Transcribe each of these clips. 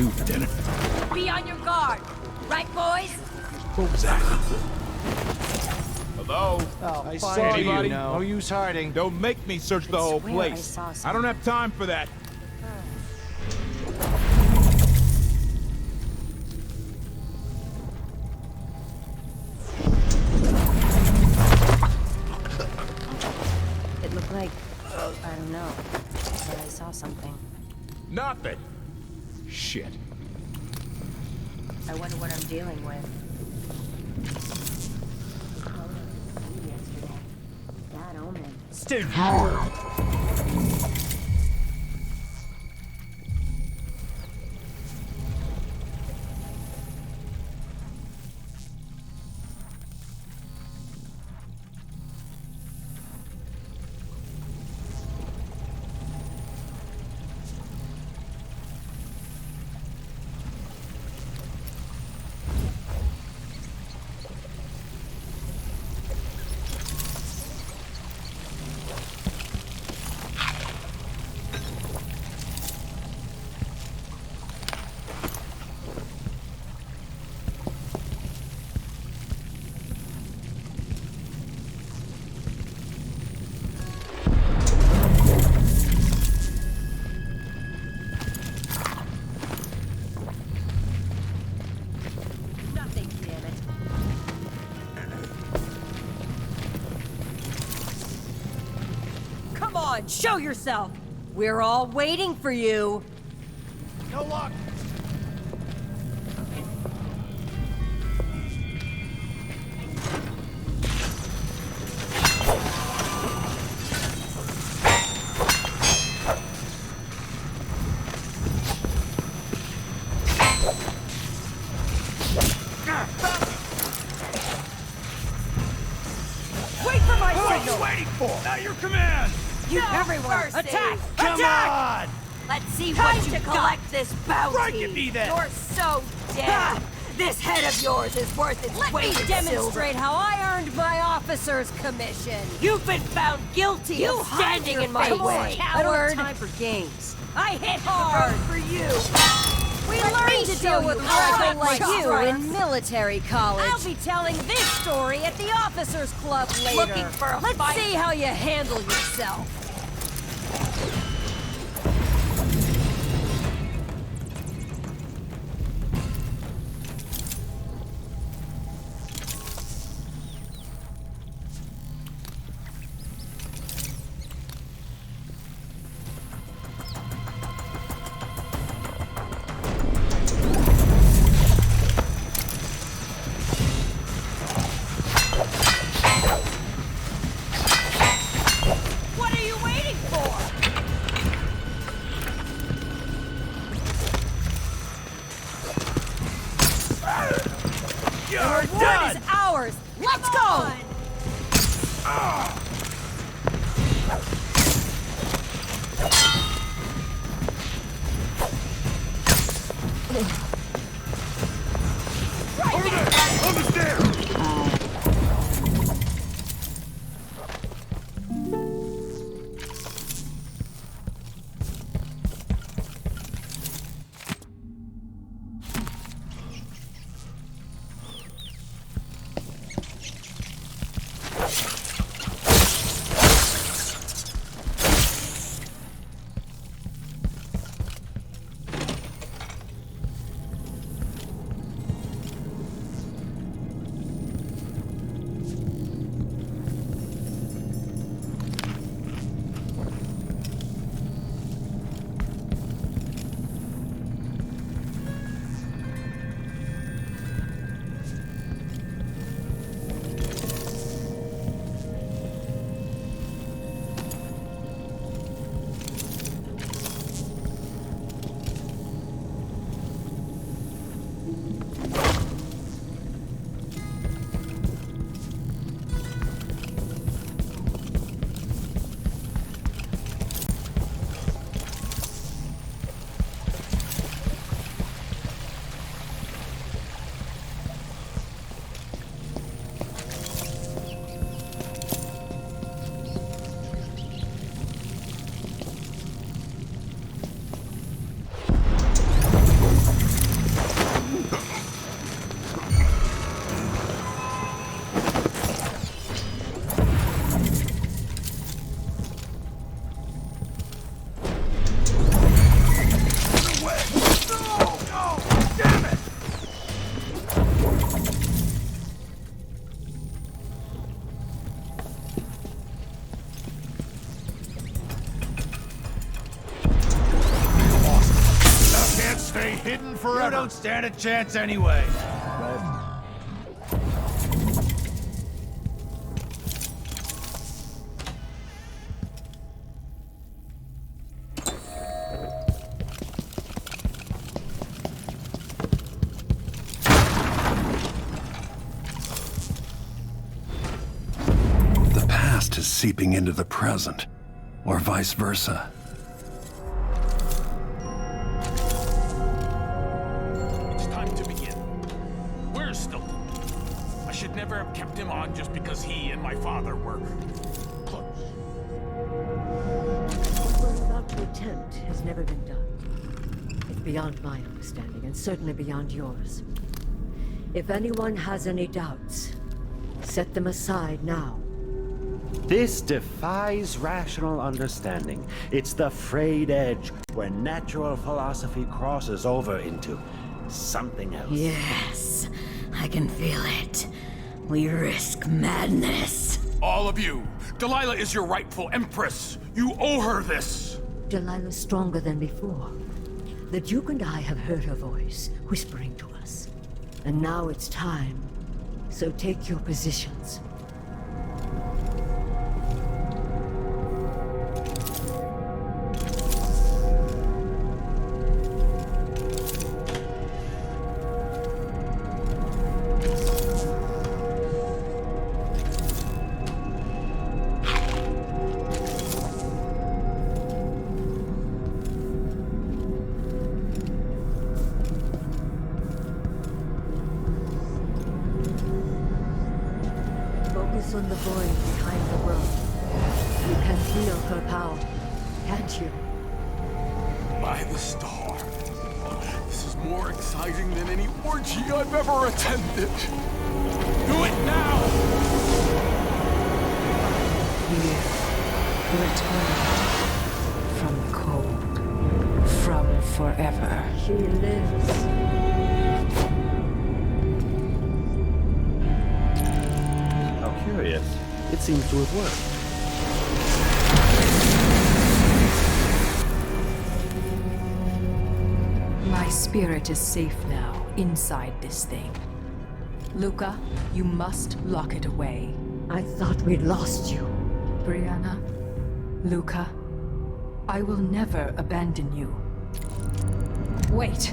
stew for dinner. Be on your guard. Right, boys? What was that? Hello? Oh, I fine. saw Anybody? you. No use hiding. Don't make me search the whole swear place. I saw I something. don't have time for that. It looked like... I don't know. But I saw something. Nothing. Shit. I wonder what I'm dealing with. Yesterday. Bad omen. Steve. Nothing, damn it. Come on, show yourself! We're all waiting for you! No luck. Wait for my What are signal! you waiting for? At your command. You everyone, attack! Come Attack! on. Let's see Time what you to got. collect this bounty. Strike at me then. You're so dead. This head of yours is worth its Let me weight in demonstrate silver. how I earned my officer's commission. You've been found guilty You of hide standing your in my face, way. I don't have time for games. I hit hard. For you. We Let learned me to show deal with you how rebel I like you strike. in military college. I'll be telling this story at the officers' club later. Looking for a Let's fight? see how you handle yourself. What are you waiting for? You're The reward done. is ours. Let's go. Over there. On the stairs. stay hidden forever. You don't stand a chance anyway. The past is seeping into the present, or vice versa. It's time to begin. Where's Stilton? I should never have kept him on just because he and my father were close. What we're about to attempt has never been done. It's beyond my understanding, and certainly beyond yours. If anyone has any doubts, set them aside now. This defies rational understanding. It's the frayed edge where natural philosophy crosses over into something else. Yes, I can feel it. We risk madness. All of you, Delilah is your rightful empress. You owe her this. Delilah's stronger than before. The Duke and I have heard her voice, whispering to us. And now it's time. So take your positions. Focus on the void behind the world. You can feel her power, can't you? By the stars. This is more exciting than any orgy I've ever attended. Do it now! Here, returned from the cold, from forever. She lives. How curious. It seems to have worked. My spirit is safe now, inside this thing. Luca, you must lock it away. I thought we'd lost you. Brianna, Luca, I will never abandon you. Wait!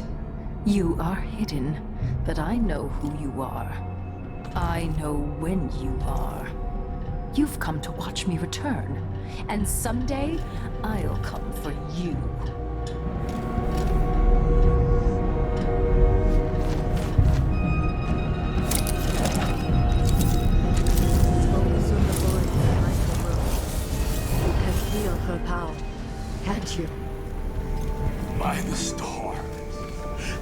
You are hidden, but I know who you are. I know when you are. You've come to watch me return, and someday I'll come for you. Focus on the void behind the world. You can feel her power, can't you? By the stars.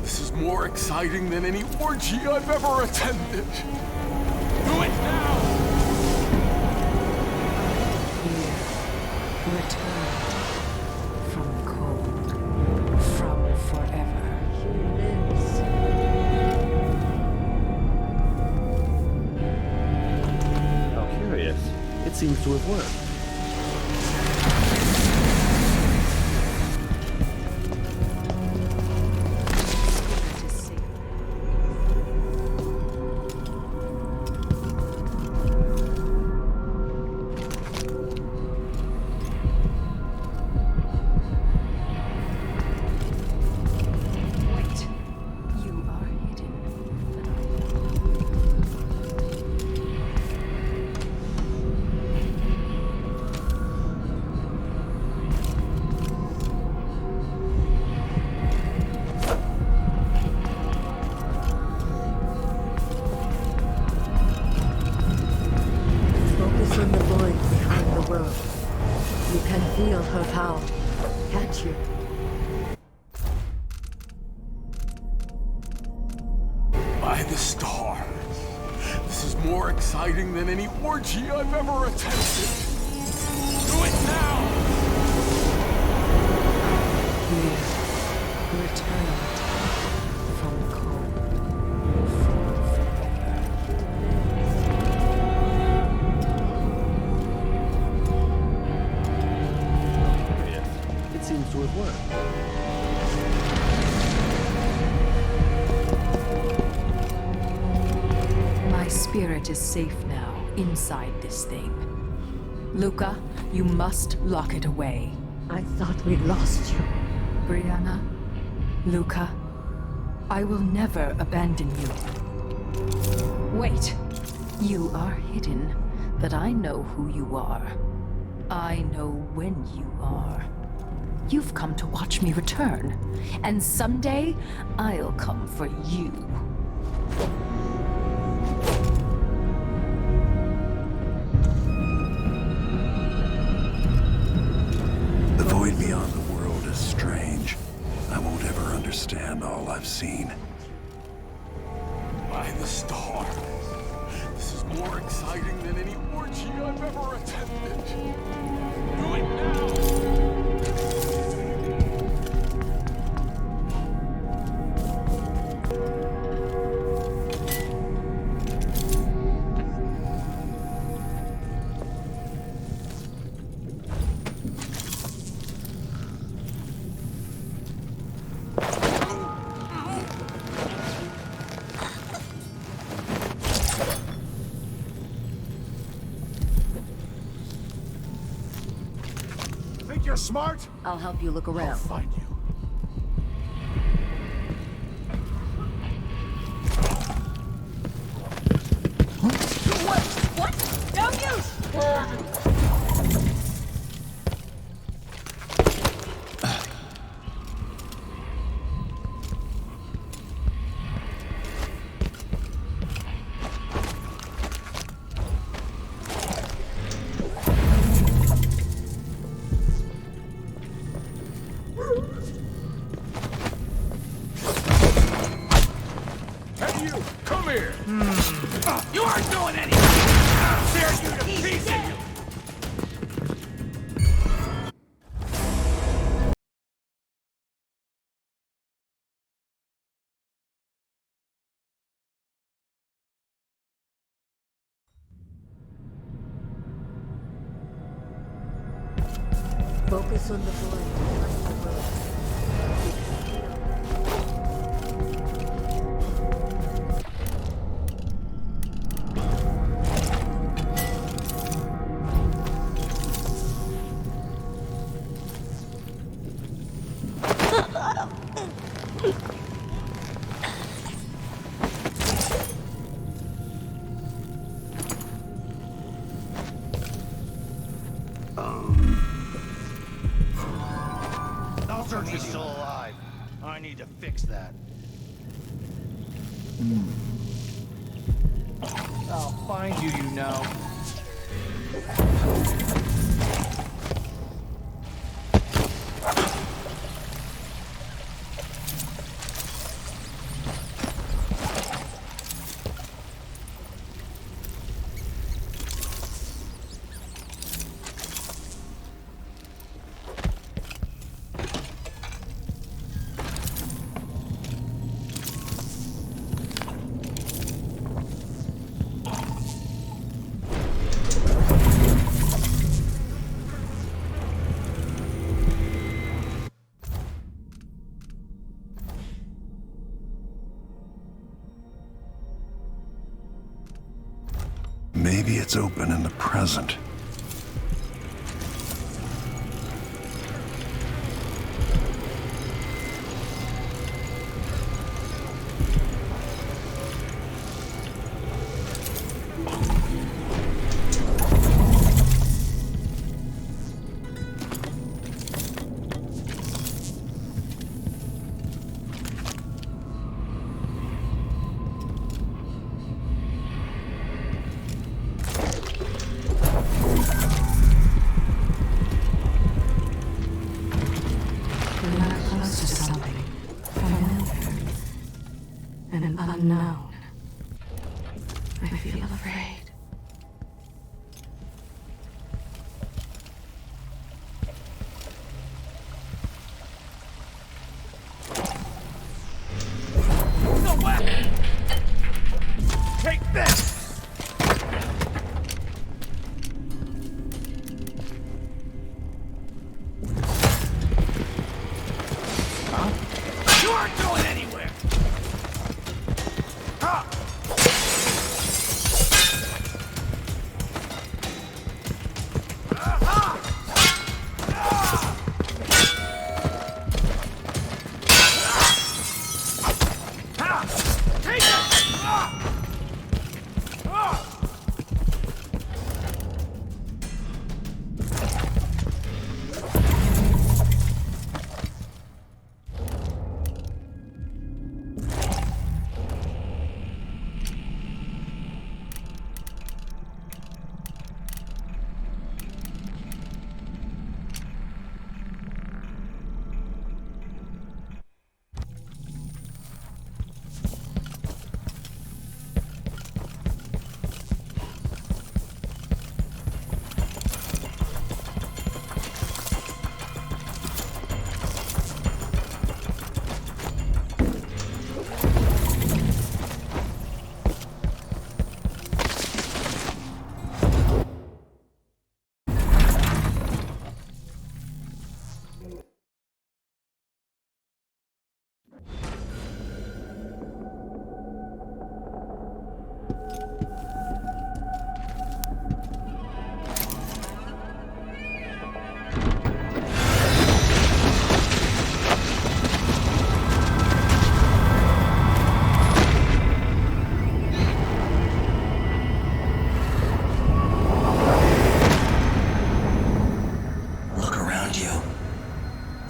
This is more exciting than any orgy I've ever attended. Do it now! Here, returned from the cold, from forever. She lives. How curious. It seems to have worked. It is safe. Wait. You are hidden, but Focus on the void behind the world. You can feel her power, can't you? By the stars. This is more exciting than any orgy I've ever attended. Do it now! here, returned from the cold, from forever. Curious. It seems to have worked. spirit is safe now, inside this thing. Luca, you must lock it away. I thought we'd lost you. Brianna, Luca, I will never abandon you. Wait! You are hidden, but I know who you are. I know when you are. You've come to watch me return, and someday I'll come for you. The void beyond the world is strange. I won't ever understand all I've seen. By the stars. This is more exciting than any orgy I've ever attended. Do it now! Think you're smart? I'll help you look I'll around. find you. What? No use! Hey, you! Come here! You aren't doing anything! I'll tear you to pieces! Focus on the void behind the world. Alzer's is still alive. I need to fix that. I'll find you, you know. Maybe it's open in the present. We are close to something familiar and an unknown. I feel afraid. No way! Take this! You aren't going anywhere! Ha!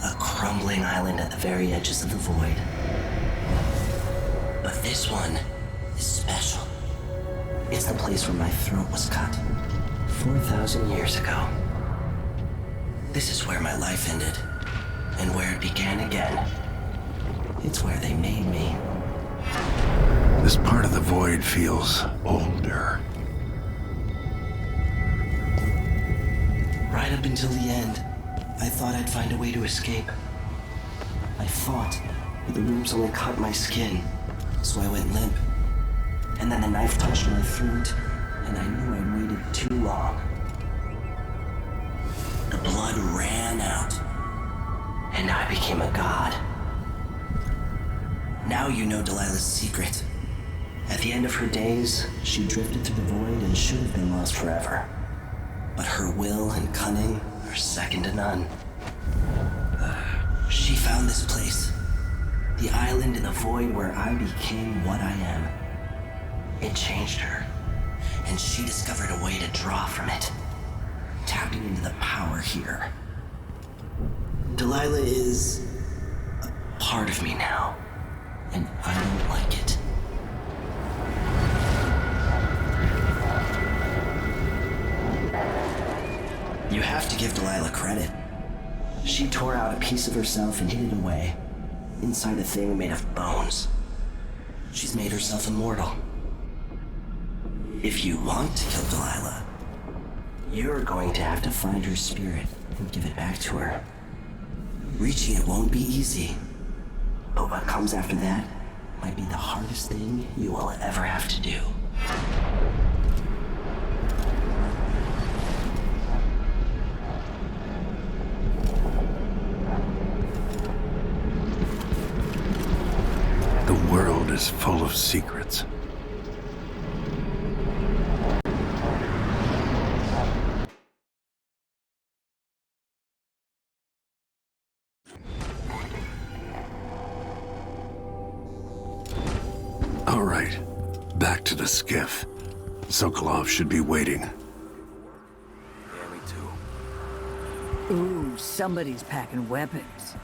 A crumbling island at the very edges of the void. But this one is special. It's the place where my throat was cut 4,000 years ago. This is where my life ended, and where it began again. It's where they made me. This part of the void feels older. Right up until the end, I thought I'd find a way to escape. I fought, but the roots only cut my skin, so I went limp. And then the knife touched my throat, and I knew I'd waited too long. The blood ran out, and I became a god. Now you know Delilah's secret. At the end of her days, she drifted through the void and should have been lost forever. But her will and cunning are second to none. She found this place, the island in the void where I became what I am. It changed her, and she discovered a way to draw from it, tapping into the power here. Delilah is a part of me now, and I don't like it. You have to give Delilah credit. She tore out a piece of herself and hid it away, inside a thing made of bones. She's made herself immortal. If you want to kill Delilah, you're going to have to find her spirit and give it back to her. Reaching it won't be easy, but what comes after that might be the hardest thing you will ever have to do. The world is full of secrets. All right, back to the skiff. Sokolov should be waiting. Yeah, me too. Ooh, somebody's packing weapons.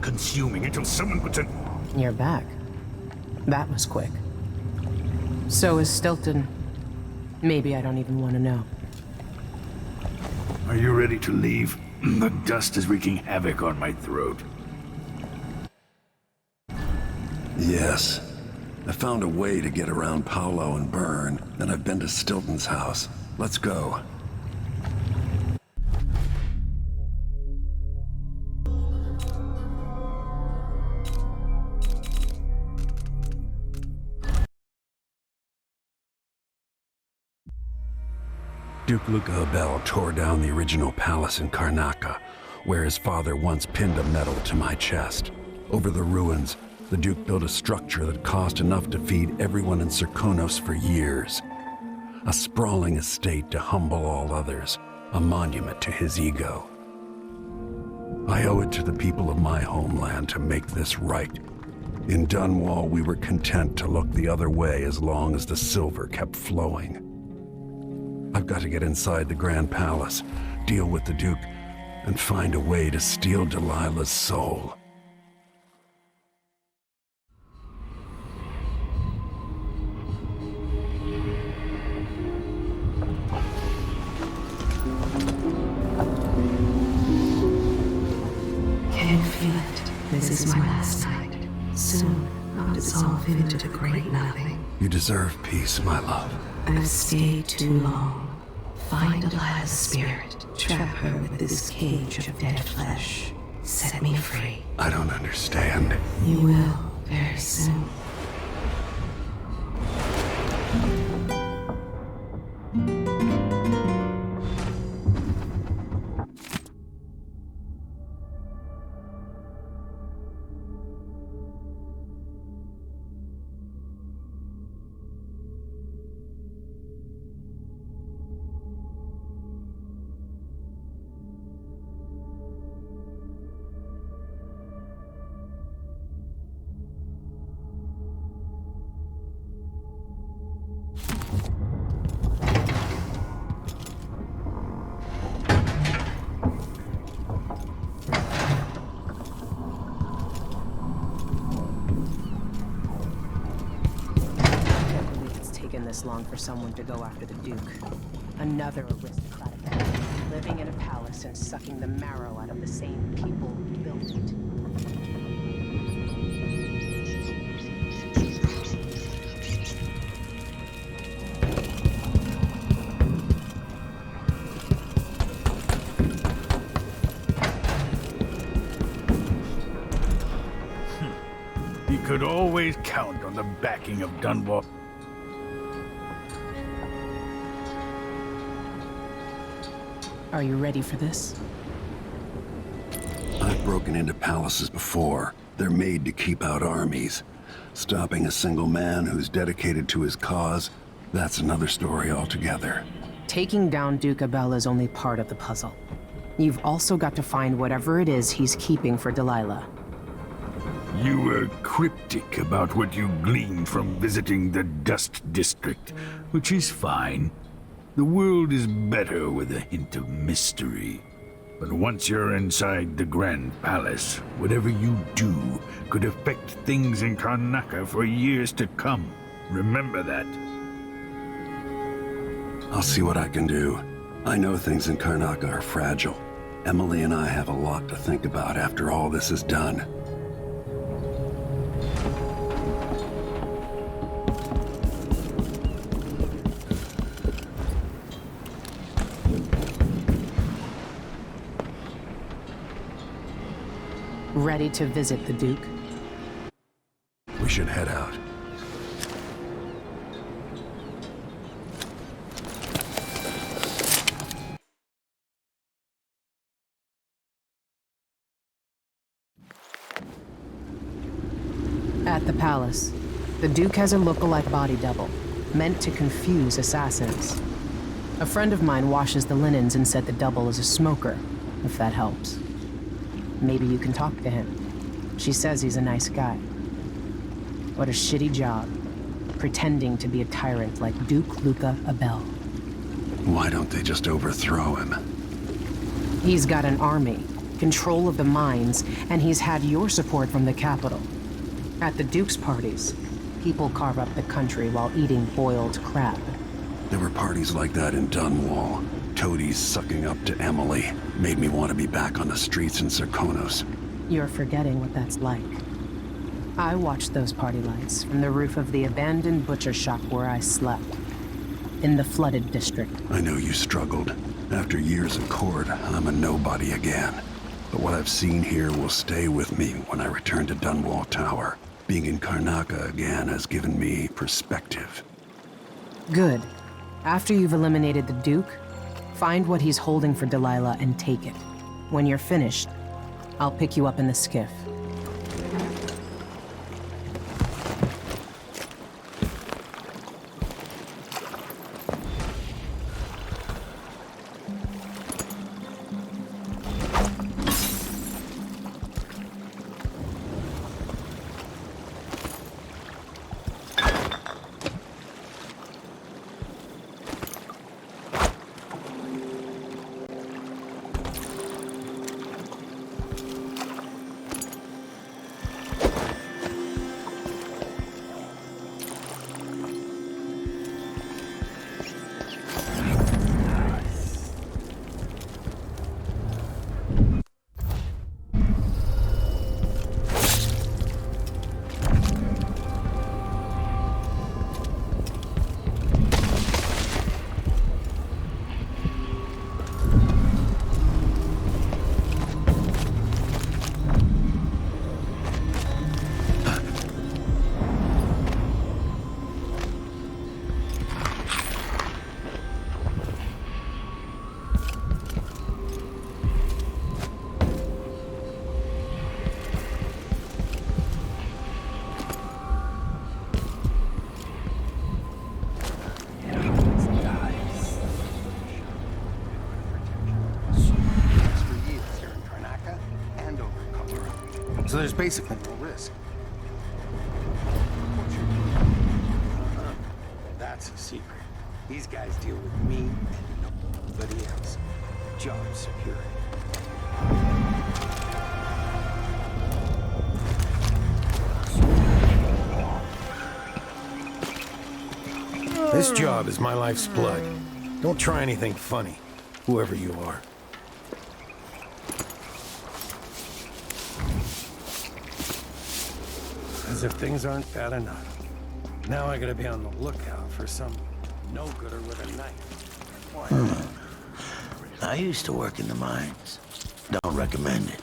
Consuming until someone puts an... You're back. That was quick. So is Stilton. Maybe I don't even want to know. Are you ready to leave? The dust is wreaking havoc on my throat. Yes. I found a way to get around Paolo and Byrne, and I've been to Stilton's house. Let's go. Duke Luca Abel tore down the original palace in Karnaca, where his father once pinned a medal to my chest. Over the ruins, the Duke built a structure that cost enough to feed everyone in Serkonos for years. A sprawling estate to humble all others, a monument to his ego. I owe it to the people of my homeland to make this right. In Dunwall, we were content to look the other way as long as the silver kept flowing. I've got to get inside the Grand Palace, deal with the Duke, and find a way to steal Delilah's soul. Can't feel it. This is my last night. Soon, I'll dissolve into the great nothing. You deserve peace, my love. I've stayed too long. Find Delilah's spirit. Trap her with this cage of dead flesh. Set me free. I don't understand. You will, very soon. This long for someone to go after the Duke. Another aristocratic family, living in a palace and sucking the marrow out of the same people who built it. He could always count on the backing of Dunwall. Are you ready for this? I've broken into palaces before. They're made to keep out armies. Stopping a single man who's dedicated to his cause, that's another story altogether. Taking down Duke Abel is only part of the puzzle. You've also got to find whatever it is he's keeping for Delilah. You were cryptic about what you gleaned from visiting the Dust District, which is fine. The world is better with a hint of mystery. But once you're inside the Grand Palace, whatever you do could affect things in Karnaca for years to come. Remember that. I'll see what I can do. I know things in Karnaca are fragile. Emily and I have a lot to think about after all this is done. Ready to visit the Duke? We should head out. At the palace, the Duke has a look-alike body double, meant to confuse assassins. A friend of mine washes the linens and said the double is a smoker, if that helps. Maybe you can talk to him. She says he's a nice guy. What a shitty job, pretending to be a tyrant like Duke Luca Abel. Why don't they just overthrow him? He's got an army, control of the mines, and he's had your support from the capital. At the Duke's parties, people carve up the country while eating boiled crab. There were parties like that in Dunwall. Toadies sucking up to Emily made me want to be back on the streets in Serkonos. You're forgetting what that's like. I watched those party lights from the roof of the abandoned butcher shop where I slept, in the flooded district. I know you struggled. After years in court, I'm a nobody again. But what I've seen here will stay with me when I return to Dunwall Tower. Being in Karnaca again has given me perspective. Good. After you've eliminated the Duke, find what he's holding for Delilah and take it. When you're finished, I'll pick you up in the skiff. So there's basically no risk. That's a secret. These guys deal with me and nobody else. Job security. This job is my life's blood. Don't try anything funny, whoever you are. As if things aren't bad enough. Now I gotta be on the lookout for some no-gooder with a knife. I used to work in the mines. Don't recommend it.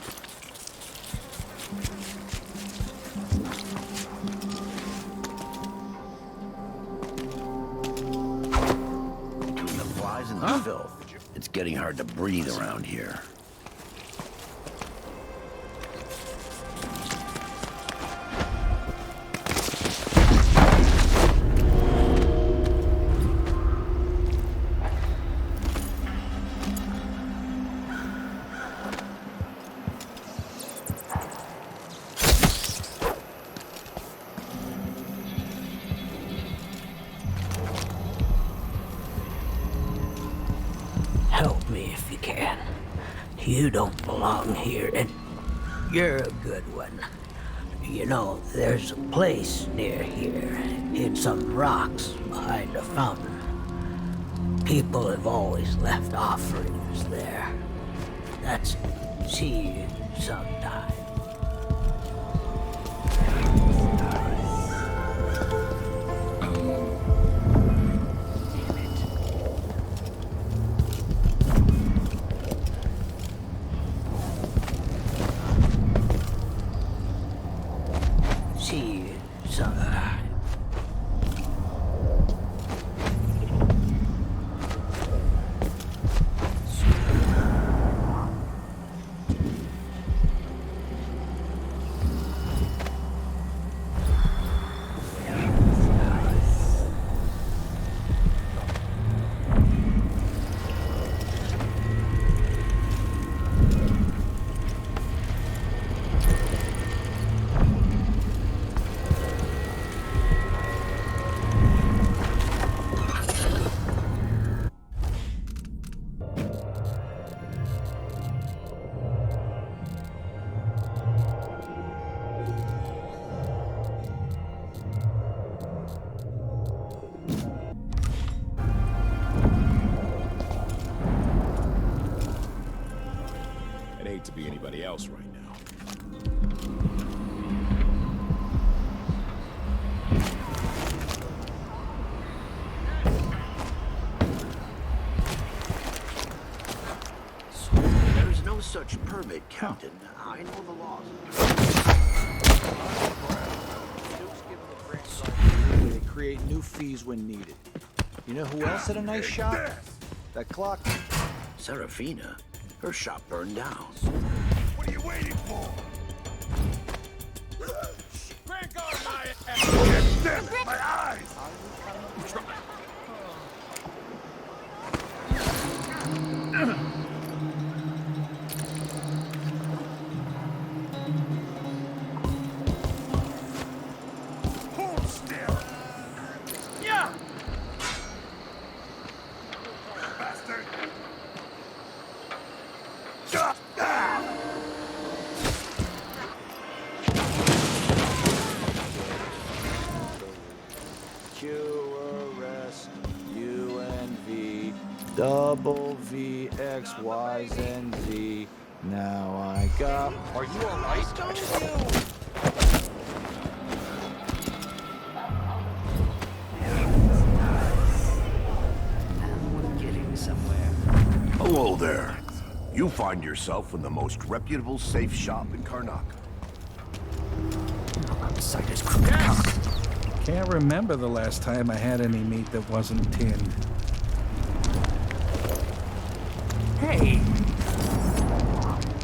Between the flies and the filth, it's getting hard to breathe around here. Help me if you can. You don't belong here, and you're a good one. You know, there's a place near here, in some rocks behind a fountain. People have always left offerings there. That's see you sometime. See you sometime. I'd hate to be anybody else right now. There's no such permit, Captain. I know the laws. They create new fees when needed. You know who else had a nice shop? That clock. Serafina? Her shop burned down. What are you waiting for? Crank on my ass! Damn it, my eyes! Hold still! Yeah! Bastard! Q arrest UNV double V X Y and Z. Now I got. Are you alright? We're getting somewhere. Hello there. You find yourself in the most reputable safe shop in Karnak. Outside his crooked cock. Can't remember the last time I had any meat that wasn't tinned. Hey!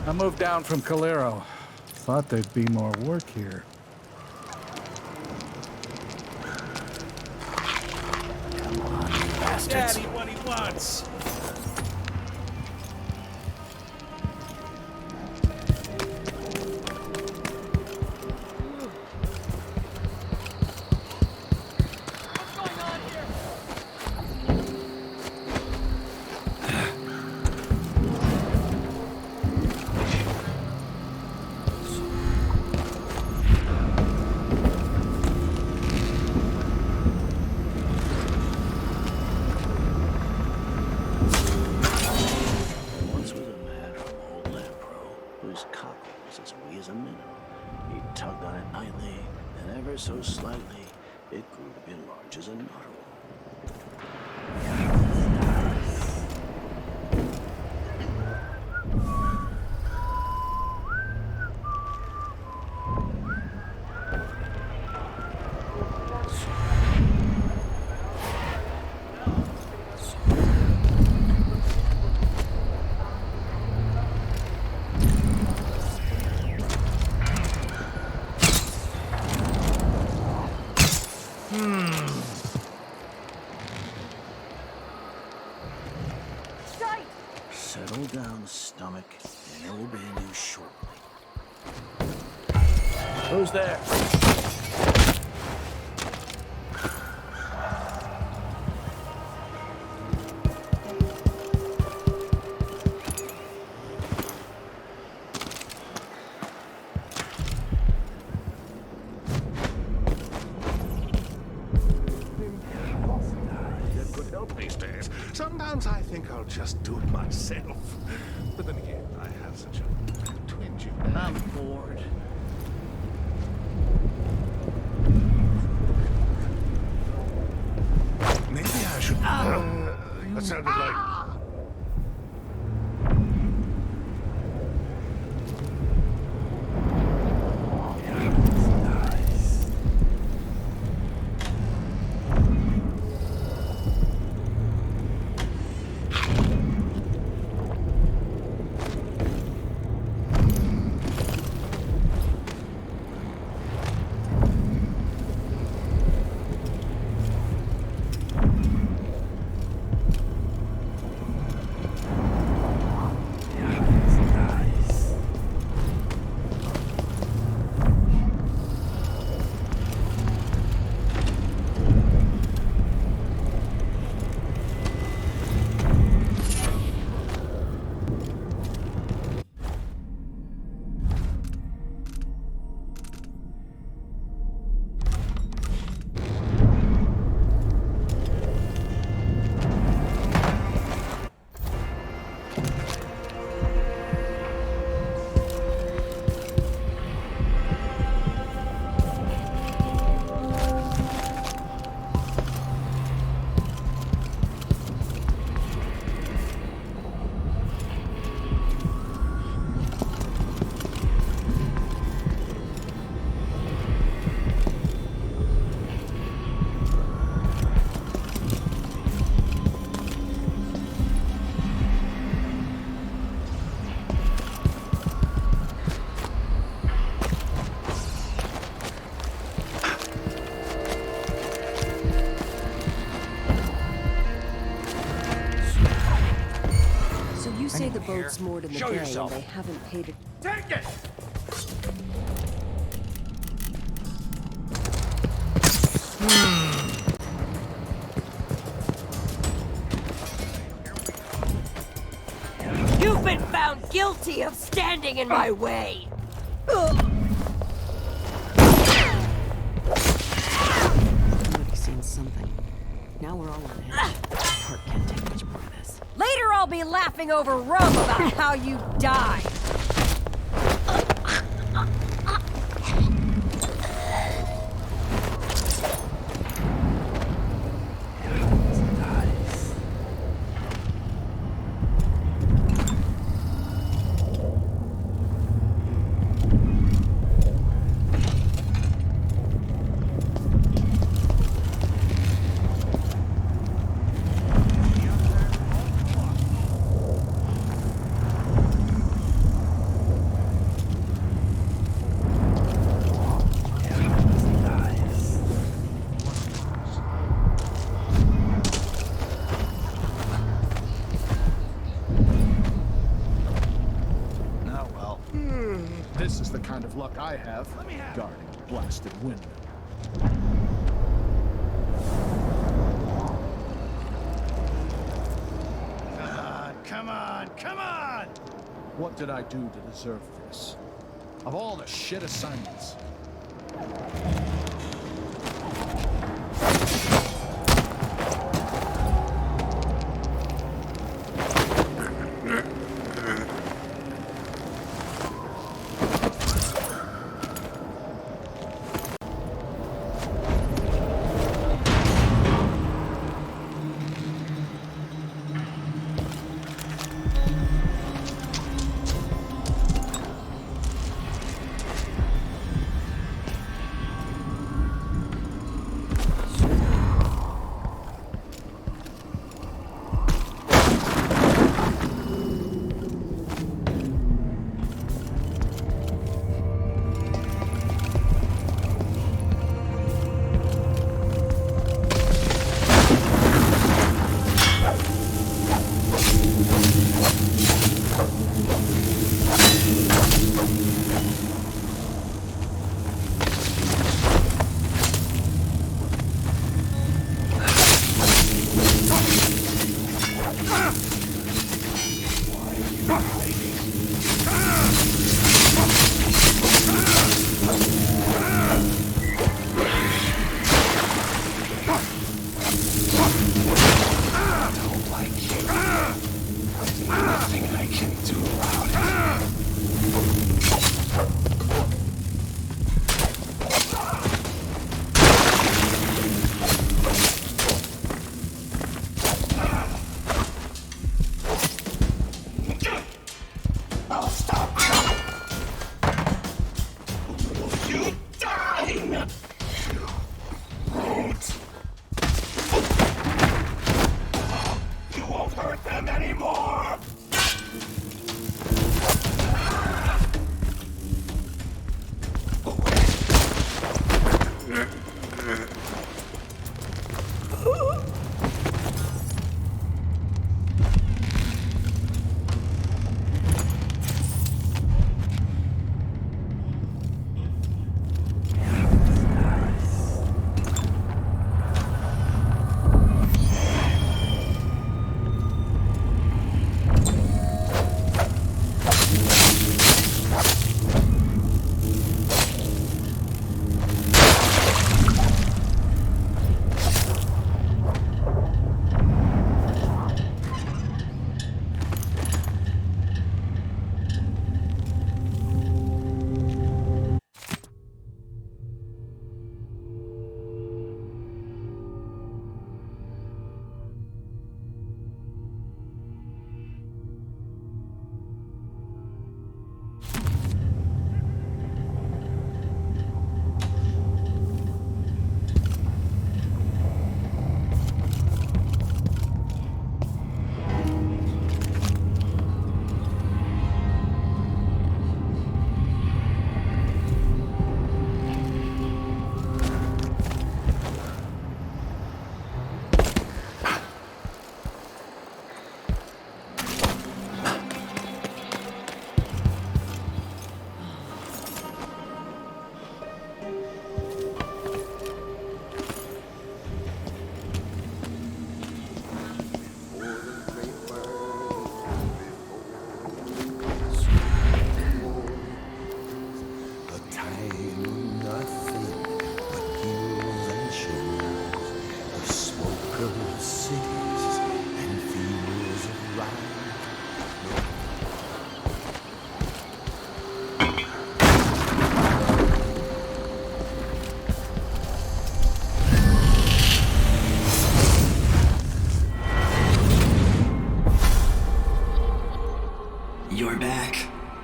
I moved down from Calero. Thought there'd be more work here. Come on, you bastards. Daddy, what he wants! those cockles as wee as a minnow. He tugged on it nightly, and ever so slightly, it grew to be large as a narwhal. Settle down, stomach, and there will be you shortly. Who's there? Good help these days. Sometimes I think I'll just do it myself. But then again, I have such a twinge in there. I'm bored. Maybe I should. That sounded like. You say the boat's moored in the bay and they haven't paid it. Take it! You've been found guilty of standing in my way! Somebody's seen something. Now we're all on edge. This part can't take much more of this. Later I'll be laughing over rum about how you died! This is the kind of luck I have guarding a blasted window. Come on, come on! What did I do to deserve this? Of all the shit assignments.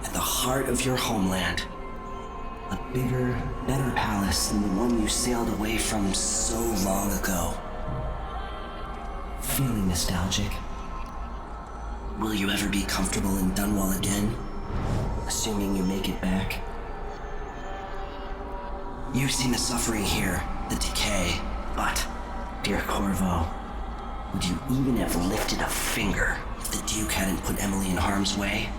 at the heart of your homeland. A bigger, better palace than the one you sailed away from so long ago. Feeling nostalgic? Will you ever be comfortable in Dunwall again? Assuming you make it back? You've seen the suffering here, the decay, but, dear Corvo, would you even have lifted a finger if the Duke hadn't put Emily in harm's way?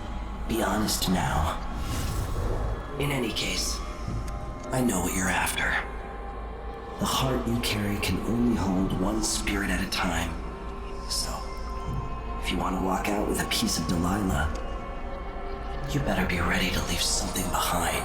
Be honest now. In any case, I know what you're after. The heart you carry can only hold one spirit at a time. So, if you want to walk out with a piece of Delilah, you better be ready to leave something behind.